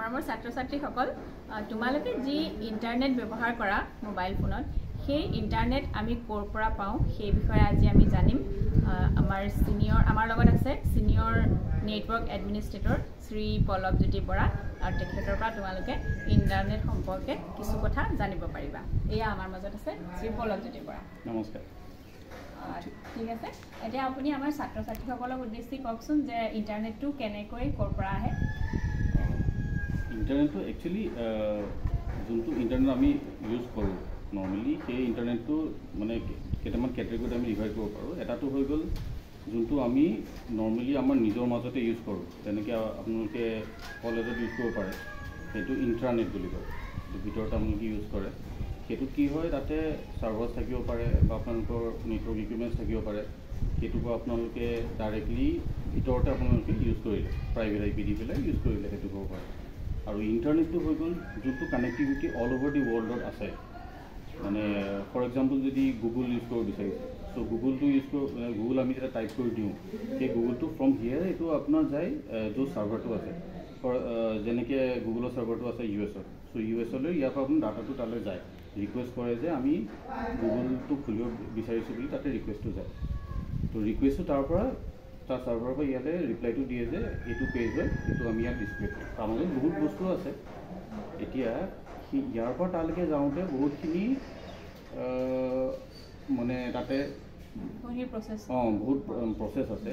মৰমৰ ছাত্ৰ-ছাত্ৰীসকল তোমালোকে যি ইন্টাৰনেট ব্যৱহাৰ কৰা মোবাইল ফোনত সেই ইন্টাৰনেট আমি ক'ৰ পৰা পাওঁ সেই বিষয়ে আজি আমি জানিম আমাৰ লগত আছে senior network administrator Shri Pallavjyoti Bora আৰু তেখেতৰ পৰা তোমালোকে ইন্টাৰনেট সম্পৰ্কে কিছু কথা জানিব পাৰিবা এয়া আমাৰ মাজত আছে শ্ৰী পল্লৱজ্যোতি বৰা নমস্কাৰ ঠিক আছে এতিয়া আপুনি আমাৰ ছাত্ৰ-ছাত্ৰীসকলক উদ্দেশ্যি কওকচোন যে ইন্টাৰনেটটো কেনেকৈ ক'ৰ পৰা আহে ইন্টাৰনেটটো একচুৱেলি যোনটো ইন্টাৰনেট আমি ইউজ কৰোঁ নৰ্মেলি সেই ইন্টাৰনেটটো মানে কেইটামান কেটেগৰীত আমি ডিভাইড কৰিব পাৰোঁ এটাটো হৈ গ'ল যোনটো আমি নৰ্মেলি আমাৰ নিজৰ মাজতে ইউজ কৰোঁ তেনেকৈ আপোনালোকে কলেজত ইউজ কৰিব পাৰে সেইটো ইণ্টাৰনেট বুলি কয় সেইটো ভিতৰত আপোনালোকে ইউজ কৰে সেইটোত কি হয় তাতে ছাৰ্ভাৰ থাকিব পাৰে বা আপোনালোকৰ নেটৱৰ্ক ইকুইপমেণ্টছ থাকিব পাৰে সেইটোৰ পৰা আপোনালোকে ডাইৰেক্টলি ভিতৰতে আপোনালোকে ইউজ কৰিলে প্ৰাইভেট IP দি পেলাই ইউজ কৰিলে সেইটো হ'ব পাৰে আৰু ইণ্টাৰনেটটো হৈ গ'ল যোনটো কানেক্টিভিটি অল অভাৰ দি ৱৰ্ল্ডত আছে মানে ফৰ এক্সাম্পল যদি গুগল ইউজ কৰিব বিচাৰিছে চ' গুগলটো ইউজ গুগল আমি যেতিয়া টাইপ কৰি দিওঁ সেই গুগলটো ফ্ৰম হিয়াৰ এইটো আপোনাৰ যায় য'ত ছাৰ্ভাৰটো আছে যেনেকৈ গুগলৰ ছাৰ্ভাৰটো আছে US চ' US-লৈ ইয়াৰ পৰা আপোনাৰ ডাটাটো তালৈ যায় ৰিকুৱেষ্ট কৰে যে আমি গুগলটো খুলিব বিচাৰিছোঁ বুলি তাতে ৰিকুৱেষ্টটো যায় তো ৰিকুৱেষ্টটো তাৰ ছাৰ্ভাৰৰ পৰা ইয়াতে ৰিপ্লাইটো দিয়ে যে এইটো পেজ হয় এইটো আমি ইয়াত ডিছপ্লে কৰোঁ তাৰ মাজত বহুত বস্তু আছে এতিয়া ইয়াৰ পৰা তালৈকে যাওঁতে বহুতখিনি মানে তাতে বহুত প্ৰচেছ আছে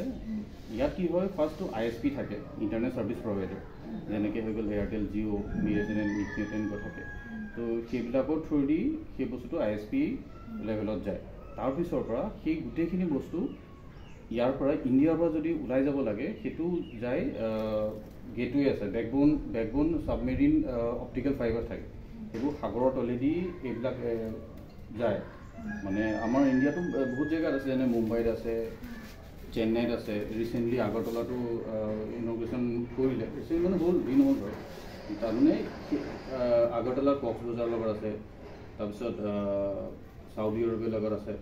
ইয়াত কি হয় ফাৰ্ষ্টটো ISP থাকে ইণ্টাৰনেট ছাৰ্ভিচ প্ৰভাইডাৰ যেনেকৈ হৈ গ'ল এয়াৰটেল জিঅ' BSNL তেনেকুৱা থাকে তো সেইবিলাকৰ থ্ৰুদি সেই বস্তুটো ISP লেভেলত যায় তাৰপিছৰ পৰা সেই গোটেইখিনি বস্তু ইয়াৰ পৰা ইণ্ডিয়াৰ পৰা যদি ওলাই যাব লাগে সেইটো যায় গেটৱে আছে বেকবোন ছাবমেৰিন অপটিকেল ফাইবাৰ থাকে সেইবোৰ সাগৰৰ তলেদি এইবিলাক যায় মানে আমাৰ ইণ্ডিয়াতো বহুত জেগাত আছে যেনে মুম্বাইত আছে চেন্নাইত আছে ৰিচেণ্টলি আগৰতলাটো ইনগ্ৰেশ্যন কৰিলে ৰিচেণ্টলি মানে হ'ল দিন হ'ল ধৰক তাৰমানে আগৰতলাৰ কক্সবজাৰৰ লগত আছে তাৰপিছত চাউদি আৰবৰ লগত আছে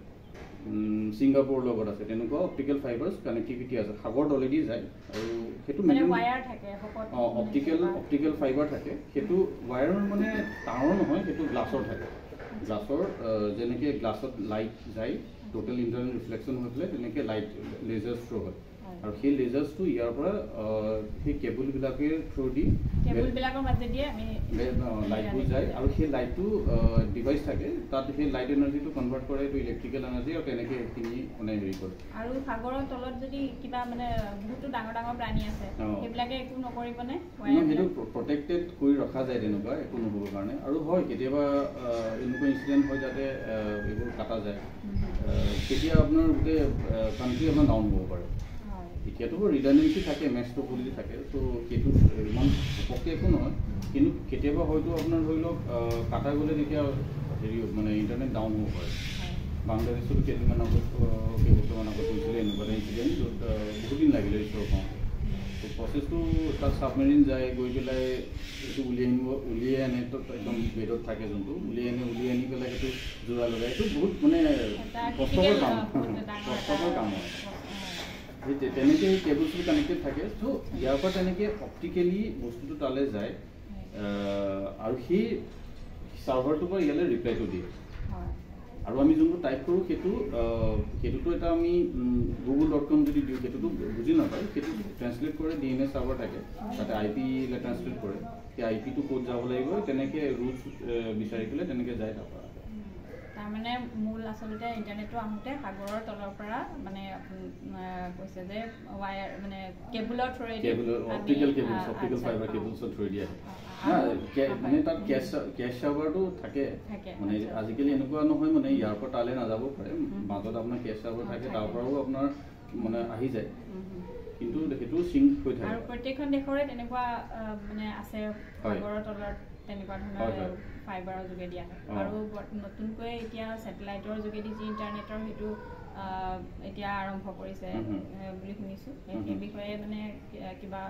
ছিংগাপুৰৰ লগত আছে তেনেকুৱা অপটিকেল ফাইবাৰ্ছ কানেক্টিভিটি আছে সাগৰ তলেদি যায় আৰু সেইটো অপটিকেল ফাইবাৰ থাকে সেইটো ৱায়াৰৰ মানে তাঁৰৰ নহয় সেইটো গ্লাছৰ থাকে গ্লাছৰ যেনেকৈ গ্লাছত লাইট যায় টোটেল ইণ্টাৰনেট ৰিফ্লেকশ্যন হৈ পেলাই তেনেকৈ লাইট লেজাৰ থ্ৰু হয় আৰু সেই লেজাৰ্ছটো ইয়াৰ পৰা সেই কেবুলবিলাকৰ থ্ৰুদি লাইটবোৰ যায় আৰু সেই লাইটটো ডিভাইচ থাকে তাত সেই লাইট এনাৰ্জিটো কনভাৰ্ট কৰে এইটো ইলেক্ট্ৰিকেল এনাৰ্জি আৰু তেনেকৈ এইখিনি মানে হেৰি কৰে আৰু সাগৰৰ তলত যদি কিবা মানে বহুতো ডাঙৰ ডাঙৰ প্ৰাণী আছে সেইবিলাকে একো নকৰিবনে সেইটো প্ৰটেক্টেড কৰি ৰখা যায় তেনেকুৱা একো নহ'বৰ কাৰণে আৰু হয় কেতিয়াবা এনেকুৱা ইনচিডেণ্ট হয় যাতে এইবোৰ কাটা যায় তেতিয়া আপোনাৰ গোটেই কাণ্ট্ৰি আপোনাৰ ডাউন হ'ব পাৰে এতিয়াতো ৰিডানডেঞ্চি থাকে মেছ টপলিটি থাকে ত' সেইটো ইমান পটককৈ একো নহয় কিন্তু কেতিয়াবা হয়তো আপোনাৰ ধৰি লওক কাটা গ'লে তেতিয়া হেৰি মানে ইণ্টাৰনেট ডাউন হ'ব পাৰে বাংলাদেশতো কেইদিনমান কেইবছৰমান আগত হৈছিলে এনেকুৱা এটা ইনচিডেণ্ট য'ত বহুত দিন লাগিলে ৰিষ্ট'ৰ পাওঁতে ত' প্ৰচেছটো তাত ছাবমেৰিন যায় গৈ পেলাই এইটো উলিয়াই আনে একদম বেডত থাকে যোনটো উলিয়াই আনি পেলাই সেইটো যোৰা লগাই এইটো বহুত মানে কষ্টকৰ কাম হয় তেনেকৈ কেবলছবোৰ কানেক্টেড থাকে চ' ইয়াৰ পৰা তেনেকৈ অপটিকেলি বস্তুটো তালৈ যায় আৰু সেই ছাৰ্ভাৰটোৰ পৰা ইয়ালৈ ৰিপ্লাইটো দিয়ে আৰু আমি যোনটো টাইপ কৰোঁ সেইটোতো এটা আমি google.com যদি দিওঁ সেইটোতো বুজি নাপায় সেইটো ট্ৰেঞ্চলেট কৰে DNS ছাৰ্ভাৰ থাকে তাতে IP-লে ট্ৰেঞ্চলেট কৰে সেই IP-টো ক'ত যাব লাগিব তেনেকৈ ৰুটছ বিচাৰি পেলাই তেনেকৈ যায় তাৰপৰা তাৰমানে মূল আচলতে ইণ্টাৰনেটটো আহোঁতে সাগৰৰ তলৰ পৰা মানে কৈছে যে ৱায়াৰ মানে কেবুলৰ থ্ৰুৱেদি অপটিকেল ফাইবাৰ কেবুলছৰ থ্ৰুৱেদি আহে মানে তাত কেছ ছাৰ্ভাৰটো থাকে মানে আজিকালি এনেকুৱা নহয় মানে ইয়াৰ পৰা তালৈ নাযাব পাৰে মাজত আপোনাৰ কেছ ছাৰ্ভাৰ থাকে তাৰ পৰাও আপোনাৰ মানে আহি যায় কিন্তু সেইটো চিংক হৈ থাকে আৰু প্ৰত্যেকখন দেশৰে তেনেকুৱা মানে আছে সাগৰৰ তলত তেনেকুৱা ধৰণৰ ফাইবাৰৰ যোগেদি আহে আৰু নতুনকৈ এতিয়া ছেটেলাইটৰ যোগেদি যি ইণ্টাৰনেটৰ সেইটো এতিয়া আৰম্ভ কৰিছে বুলি শুনিছোঁ সেই বিষয়ে মানে কিবা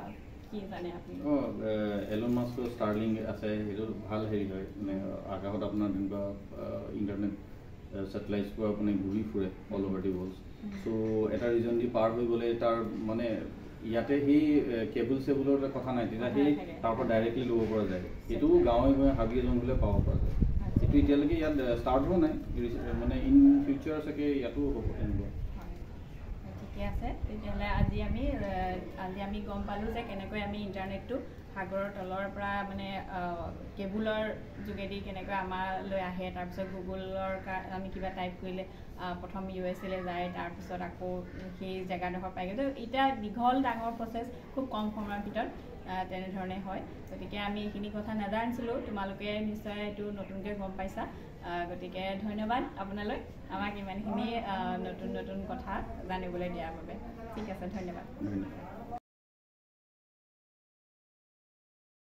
কি জানে আপুনি এলন মাস্কৰ ষ্টাৰলিংক আছে সেইটো ভাল হেৰি হয় মানে আকাশত আপোনাৰ তেনেকুৱা ইণ্টাৰনেট ছেটেলাইটছবোৰ আপুনি ঘূৰি ফুৰে অল অভাৰ দি ৱৰ্ল্ড চ' এটা ৰিজন দি পাৰ হৈ গ'লে তাৰ মানে ইয়াতে সেই কেবল চেবুলৰ কথা নাই, তেতিয়া সেই তাৰ পৰা ডাইৰেক্টলি ল'ব পৰা যায়। এইটো গাঁৱে গাঁৱে হাবি জংঘলে পাব পৰা যায়। এইটো এতিয়ালৈকে ইয়াত ষ্টাৰ্ট হোৱা নাই, মানে ইন ফিউচাৰ চাগে ইয়াতো হ'ব তেনেকুৱা। ঠিকে আছে, তেতিয়াহ'লে আজি আমি গম পালোঁ যে কেনেকৈ আমি ইণ্টাৰনেটটো সাগৰৰ তলৰ পৰা মানে কেবুলৰ যোগেদি কেনেকৈ আমালৈ আহে, তাৰপিছত গুগলৰ আমি কিবা টাইপ কৰিলে প্ৰথম USA যায়, তাৰপিছত আকৌ সেই জেগাডোখৰ পায়গৈ। তো এতিয়া দীঘল ডাঙৰ প্ৰচেছ খুব কম সময়ৰ ভিতৰত তেনেধৰণে হয়। গতিকে আমি এইখিনি কথা নাজানিছিলোঁ, তোমালোকে নিশ্চয় এইটো নতুনকৈ গম পাইছা। গতিকে ধন্যবাদ আপোনালৈ আমাক ইমানখিনি নতুন নতুন কথা জানিবলৈ দিয়াৰ বাবে। ঠিক আছে, ধন্যবাদ।